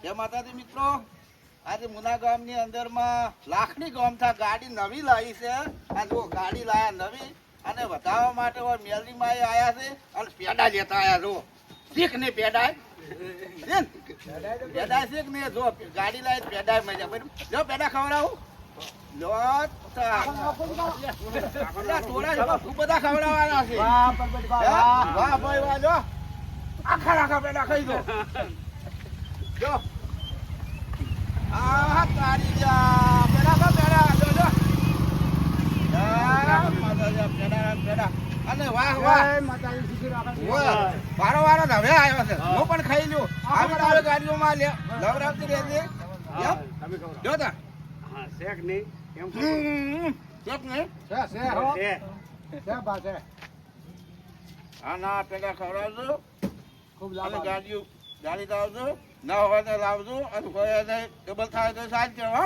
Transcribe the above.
જય માતાજી મિત્રો, આજે મુના ગામની અંદરમાં લાખની ગામથા ગાડી નવી લાવી છે. આ જો ગાડી લાયા નવી અને વધારવા માટે મેલરીમાં આવ્યા છે અને પેડા લેતા આવ્યા. જો શીખ ને પેડા પેડા શીખ ને જો ગાડી લાવી પેડા મજા જો પેડા ખવડાવું બધા ખવડાવવાના છે. વાહ ભાઈ વાહ, જો આખા આખા પેડા ખાઈ દો. જો આ તારી જા પેડા કા પેડા જો જો પેડા અને વાહ વાહ માતાજી શીખી રાખે. વારો વારો હવે આવ્યો છે. હું પણ ખાઈ લ્યો. આવી તારે ગાડીઓમાં લે લવરાવતી રહેજે. જો તા હા શેક નહીં એમ શેક નહીં છે બા છે. હા ના પેડા ખવડાવજો ખૂબ ગાડીઓ ગાડી લાવજો ના હોય તો લાવજો અને કોઈ ડબલ થાય તો સાજ કે હો.